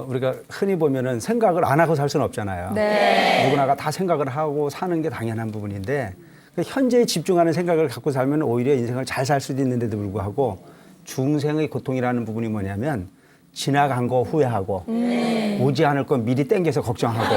우리가 흔히 보면은 생각을 안 하고 살 수는 없잖아요. 네. 누구나가 다 생각을 하고 사는 게 당연한 부분인데 현재에 집중하는 생각을 갖고 살면 오히려 인생을 잘 살 수도 있는데도 불구하고 중생의 고통이라는 부분이 뭐냐면 지나간 거 후회하고 오지 않을 건 미리 땡겨서 걱정하고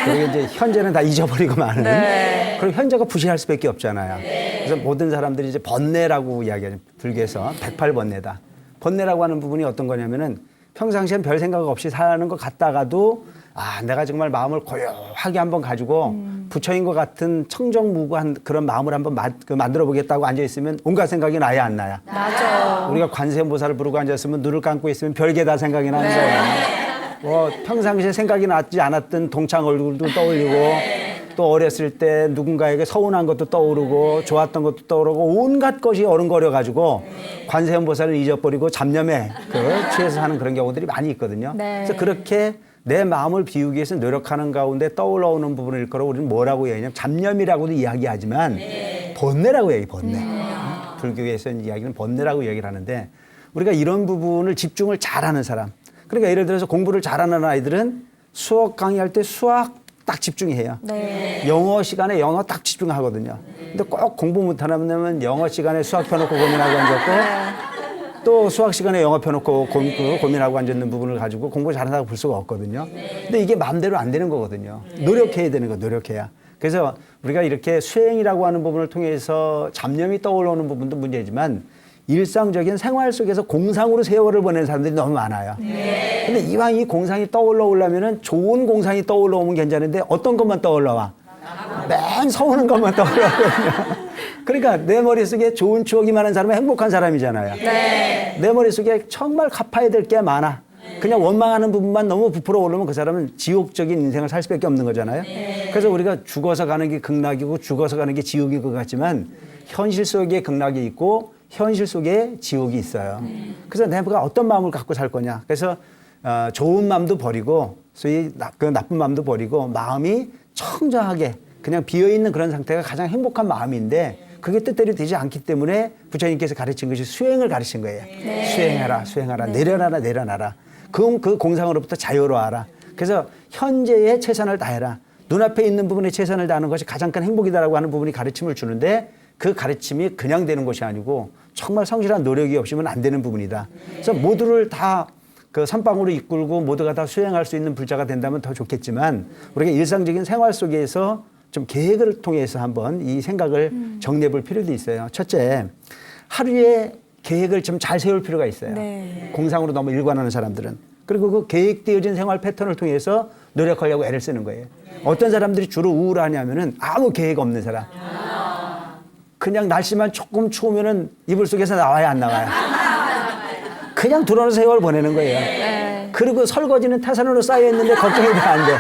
그리고 이제 현재는 다 잊어버리고 마는 네. 그리고 현재가 부실할 수밖에 없잖아요. 그래서 모든 사람들이 이제 번뇌라고 이야기하죠. 불교에서 108번뇌다. 번뇌라고 하는 부분이 어떤 거냐면은 평상시엔 별 생각 없이 사는 것 같다가도 내가 정말 마음을 고요하게 한번 가지고 부처인 것 같은 청정무구한 그런 마음을 한번 만들어 보겠다고 앉아있으면 온갖 생각이 나야 안 나야? 맞아. 우리가 관세음보살을 부르고 앉았으면 눈을 감고 있으면 별게 다 생각이 나는 거예요. 평상시에 생각이 나지 않았던 동창 얼굴도 떠올리고 또 어렸을 때 누군가에게 서운한 것도 떠오르고 좋았던 것도 떠오르고 온갖 것이 어른거려 가지고 관세음보살을 잊어버리고 잡념에 취해서 사는 그런 경우들이 많이 있거든요. 네. 그래서 그렇게 내 마음을 비우기 위해서 노력하는 가운데 떠올라오는 부분일 거라고 우리는 뭐라고 얘기하냐면 잡념이라고도 이야기하지만 번뇌라고 얘기해요. 번뇌. 불교에서는 이야기는 번뇌라고 얘기를 하는데 우리가 이런 부분을 집중을 잘하는 사람, 그러니까 예를 들어서 공부를 잘하는 아이들은 수학 강의할 때 수학 딱 집중해요. 네. 영어 시간에 영어 딱 집중하거든요. 근데 꼭 공부 못하면 영어 시간에 수학 펴놓고 고민하고 앉았고 또 수학 시간에 영어 펴놓고 고민하고 앉았는 부분을 가지고 공부 잘한다고 볼 수가 없거든요. 근데 이게 마음대로 안 되는 거거든요. 노력해야 되는 거, 노력해야. 그래서 우리가 이렇게 수행이라고 하는 부분을 통해서 잡념이 떠올라오는 부분도 문제지만 일상적인 생활 속에서 공상으로 세월을 보내는 사람들이 너무 많아요. 근데 이왕 이 공상이 떠올라오려면은 좋은 공상이 떠올라오면 괜찮은데 어떤 것만 떠올라와? 맨 서우는 것만 떠올라오거든요. 그러니까 내 머릿속에 좋은 추억이 많은 사람은 행복한 사람이잖아요. 네. 내 머릿속에 정말 갚아야 될 게 많아. 그냥 원망하는 부분만 너무 부풀어 오르면 그 사람은 지옥적인 인생을 살 수밖에 없는 거잖아요. 그래서 우리가 죽어서 가는 게 극락이고 죽어서 가는 게 지옥일 것 같지만 현실 속에 극락이 있고 현실 속에 지옥이 있어요. 그래서 내가 어떤 마음을 갖고 살 거냐. 그래서 좋은 마음도 버리고 소위 그 나쁜 마음도 버리고 마음이 청정하게 그냥 비어있는 그런 상태가 가장 행복한 마음인데 그게 뜻대로 되지 않기 때문에 부처님께서 가르친 것이 수행을 가르친 거예요. 네. 수행하라, 수행하라, 내려놔라, 내려놔라. 그 공상으로부터 자유로워하라. 그래서 현재의 최선을 다해라. 눈앞에 있는 부분에 최선을 다하는 것이 가장 큰 행복이다라고 하는 부분이 가르침을 주는데 그 가르침이 그냥 되는 것이 아니고 정말 성실한 노력이 없으면 안 되는 부분이다. 그래서 모두를 다 그 선방으로 이끌고 모두가 다 수행할 수 있는 불자가 된다면 더 좋겠지만 우리가 일상적인 생활 속에서 좀 계획을 통해서 한번 이 생각을 정리해 볼 필요도 있어요. 첫째, 하루에 계획을 좀 잘 세울 필요가 있어요. 네. 공상으로 너무 일관하는 사람들은. 그리고 그 계획되어진 생활 패턴을 통해서 노력하려고 애를 쓰는 거예요. 어떤 사람들이 주로 우울하냐면은 아무 계획 없는 사람. 그냥 날씨만 조금 추우면은 이불 속에서 나와야 안 나와요. 그냥 들어오는 세월 보내는 거예요. 네. 그리고 설거지는 태산으로 쌓여 있는데 걱정이 돼 안 돼.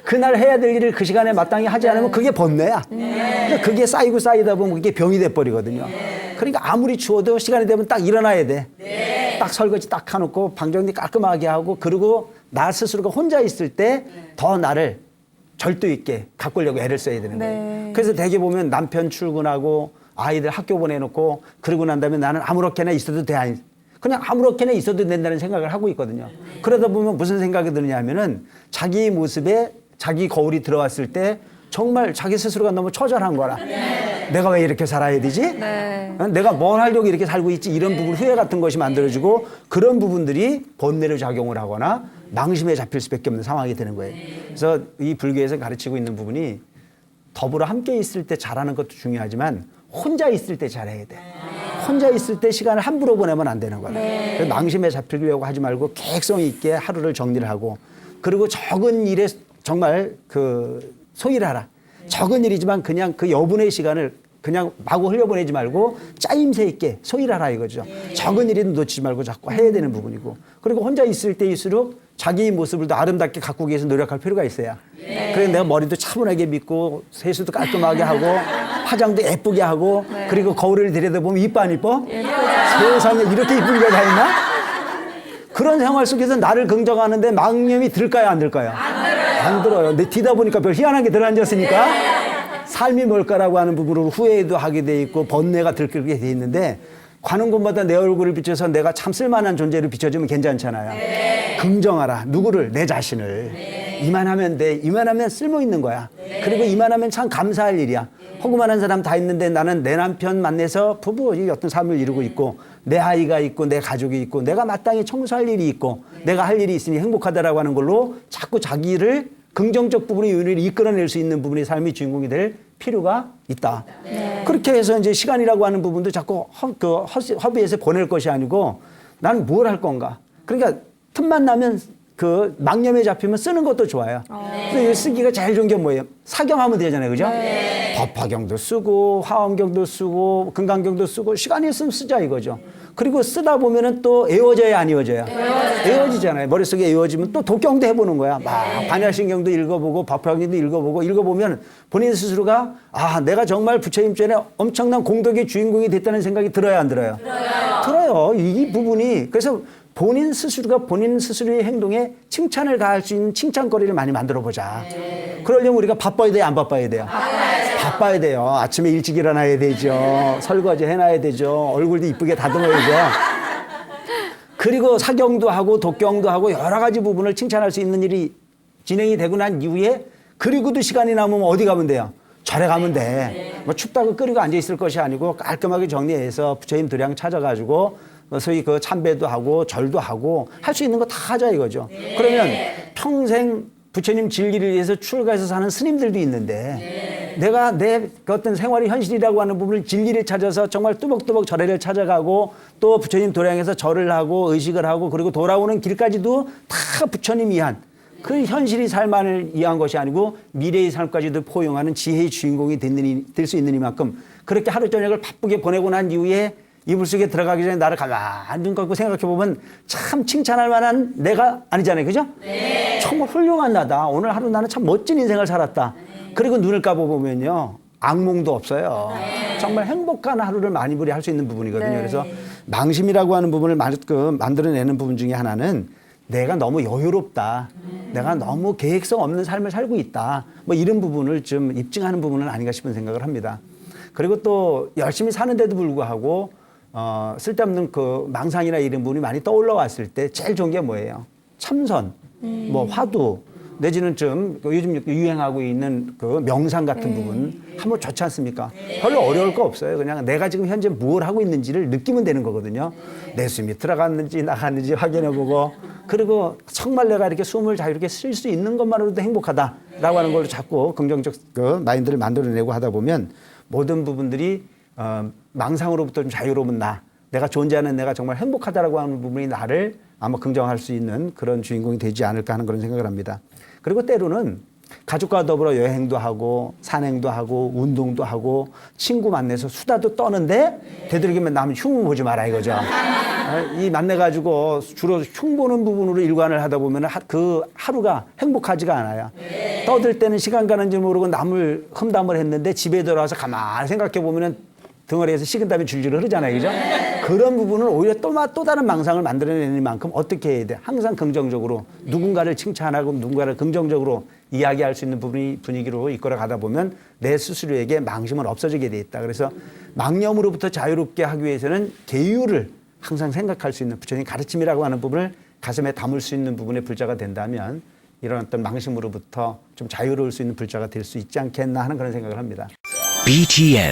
그날 해야 될 일을 그 시간에 마땅히 하지 않으면 그게 번뇌야. 그러니까 그게 쌓이고 쌓이다 보면 그게 병이 돼버리거든요. 그러니까 아무리 추워도 시간이 되면 딱 일어나야 돼. 딱 설거지 딱 해놓고 방 정리 깔끔하게 하고 그리고 나 스스로가 혼자 있을 때 더 나를 절도 있게 가꾸려고 애를 써야 되는 거예요. 네. 그래서 대개 보면 남편 출근하고 아이들 학교 보내놓고 그러고 난 다음에 나는 아무렇게나 있어도 돼. 그냥 아무렇게나 있어도 된다는 생각을 하고 있거든요. 그러다 보면 무슨 생각이 드느냐 하면은 자기 모습에 자기 거울이 들어왔을 때 정말 자기 스스로가 너무 처절한 거라. 내가 왜 이렇게 살아야 되지? 네. 내가 뭘 하려고 이렇게 살고 있지? 이런 부분 후회 같은 것이 만들어지고 그런 부분들이 번뇌로 작용을 하거나 망심에 잡힐 수밖에 없는 상황이 되는 거예요. 그래서 이 불교에서 가르치고 있는 부분이 더불어 함께 있을 때 잘하는 것도 중요하지만 혼자 있을 때 잘해야 돼. 혼자 있을 때 시간을 함부로 보내면 안 되는 거야. 그래서 망심에 잡히려고 하지 말고 계획성 있게 하루를 정리를 하고 그리고 적은 일에 정말 소일을 하라. 적은 일이지만 그냥 그 여분의 시간을 그냥 마구 흘려보내지 말고 짜임새 있게 소일하라 이거죠. 적은 일은 놓치지 말고 자꾸 해야 되는 부분이고 그리고 혼자 있을 때일수록 자기 모습을 더 아름답게 가꾸기 위해서 노력할 필요가 있어요. 그래서 내가 머리도 차분하게 믿고 세수도 깔끔하게 하고 화장도 예쁘게 하고 그리고 거울을 들여다보면 이뻐 안 이뻐? 세상에 이렇게 이쁜 게 다 있나? 그런 생활 속에서 나를 긍정하는데 망념이 들까요 안 들까요? 안 들어요. 내 뒤다 보니까 별 희한한 게 들어앉았으니까 삶이 뭘까라고 하는 부분으로 후회도 하게 돼 있고 번뇌가 들끓게 돼 있는데 가는 곳마다 내 얼굴을 비춰서 내가 참 쓸만한 존재로 비춰주면 괜찮잖아요. 네. 긍정하라. 누구를? 내 자신을. 네. 이만하면 돼. 이만하면 쓸모 있는 거야. 네. 그리고 이만하면 참 감사할 일이야. 허구만한 사람 다 있는데 나는 내 남편 만나서 부부 어떤 삶을 이루고 있고 내 아이가 있고 내 가족이 있고 내가 마땅히 청소할 일이 있고 내가 할 일이 있으니 행복하다라고 하는 걸로 자꾸 자기를 긍정적 부분의 요인을 이끌어낼 수 있는 부분의 삶의 주인공이 될 필요가 있다. 네. 그렇게 해서 이제 시간이라고 하는 부분도 자꾸 허비에서 보낼 것이 아니고 나는 뭘 할 건가. 그러니까 틈만 나면 그 망념에 잡히면 쓰는 것도 좋아요. 그래서 쓰기가 제일 좋은 게 뭐예요? 사경하면 되잖아요. 그죠? 네. 법화경도 쓰고 화엄경도 쓰고 금강경도 쓰고 시간이 있으면 쓰자 이거죠. 그리고 쓰다 보면은 또 애워져야 안 애워져요? 애워지잖아요. 머릿속에 애워지면 또 독경도 해보는 거야. 막 반야신경도 읽어보고 법화경도 읽어보고 읽어보면 본인 스스로가 아 내가 정말 부처님 전에 엄청난 공덕의 주인공이 됐다는 생각이 들어요 안 들어요? 들어요. 이 부분이 그래서 본인 스스로가 본인 스스로의 행동에 칭찬을 가할 수 있는 칭찬거리를 많이 만들어보자. 그러려면 우리가 바빠야 돼요? 안 바빠야 돼요? 바빠야 돼요. 아침에 일찍 일어나야 되죠. 설거지 해놔야 되죠. 얼굴도 이쁘게 다듬어야죠. 그리고 사경도 하고 독경도 하고 여러 가지 부분을 칭찬할 수 있는 일이 진행이 되고 난 이후에 그리고도 시간이 남으면 어디 가면 돼요? 절에 가면 돼. 뭐 춥다고 끓이고 앉아있을 것이 아니고 깔끔하게 정리해서 부처님 도량 찾아가지고 소위 그 참배도 하고 절도 하고 할 수 있는 거 다 하자 이거죠. 그러면 평생 부처님 진리를 위해서 출가해서 사는 스님들도 있는데 내가 내 어떤 생활의 현실이라고 하는 부분을 진리를 찾아서 정말 뚜벅뚜벅 절에를 찾아가고 또 부처님 도량에서 절을 하고 의식을 하고 그리고 돌아오는 길까지도 다 부처님 위한 그 현실의 삶을 위한 것이 아니고 미래의 삶까지도 포용하는 지혜의 주인공이 될 수 있는 이만큼 그렇게 하루 저녁을 바쁘게 보내고 난 이후에 이불 속에 들어가기 전에 나를 가만히 눈 감고 생각해보면 참 칭찬할 만한 내가 아니잖아요. 그죠? 네. 정말 훌륭한 나다. 오늘 하루 나는 참 멋진 인생을 살았다. 네. 그리고 눈을 감아보면요. 악몽도 없어요. 네. 정말 행복한 하루를 많이 할 수 있는 부분이거든요. 네. 그래서 망심이라고 하는 부분을 만들어내는 부분 중에 하나는 내가 너무 여유롭다. 내가 너무 계획성 없는 삶을 살고 있다. 뭐 이런 부분을 좀 입증하는 부분은 아닌가 싶은 생각을 합니다. 그리고 또 열심히 사는데도 불구하고 쓸데없는 그 망상이나 이런 부분이 많이 떠올라 왔을 때 제일 좋은 게 뭐예요? 참선, 뭐 화두, 내지는 좀 요즘 유행하고 있는 그 명상 같은 부분 한번 좋지 않습니까? 별로 어려울 거 없어요. 그냥 내가 지금 현재 뭘 하고 있는지를 느끼면 되는 거거든요. 내 숨이 들어갔는지 나갔는지 확인해보고 그리고 정말 내가 이렇게 숨을 자유롭게 쉴 수 있는 것만으로도 행복하다라고 하는 걸로 자꾸 긍정적 그 마인드를 만들어내고 하다 보면 모든 부분들이 망상으로부터 좀 자유로운 내가 존재하는 내가 정말 행복하다라고 하는 부분이 나를 아마 긍정할 수 있는 그런 주인공이 되지 않을까 하는 그런 생각을 합니다. 그리고 때로는 가족과 더불어 여행도 하고 산행도 하고 운동도 하고 친구 만나서 수다도 떠는데 되도록이면 남 흉 보지 마라 이거죠. 이 만나가지고 주로 흉 보는 부분으로 일관을 하다 보면 그 하루가 행복하지가 않아요. 떠들 때는 시간 가는 줄 모르고 남을 험담을 했는데 집에 들어와서 가만히 생각해 보면은 덩어리에서 식은땀이 줄줄 흐르잖아요. 그죠? 그런 부분은 오히려 또 다른 망상을 만들어내는 만큼 어떻게 해야 돼? 항상 긍정적으로 누군가를 칭찬하고 누군가를 긍정적으로 이야기할 수 있는 분위기로 이끌어 가다 보면 내 스스로에게 망심은 없어지게 돼 있다. 그래서 망념으로부터 자유롭게 하기 위해서는 계율을 항상 생각할 수 있는 부처님 가르침이라고 하는 부분을 가슴에 담을 수 있는 부분의 불자가 된다면 이런 어떤 망심으로부터 좀 자유로울 수 있는 불자가 될 수 있지 않겠나 하는 그런 생각을 합니다. BTN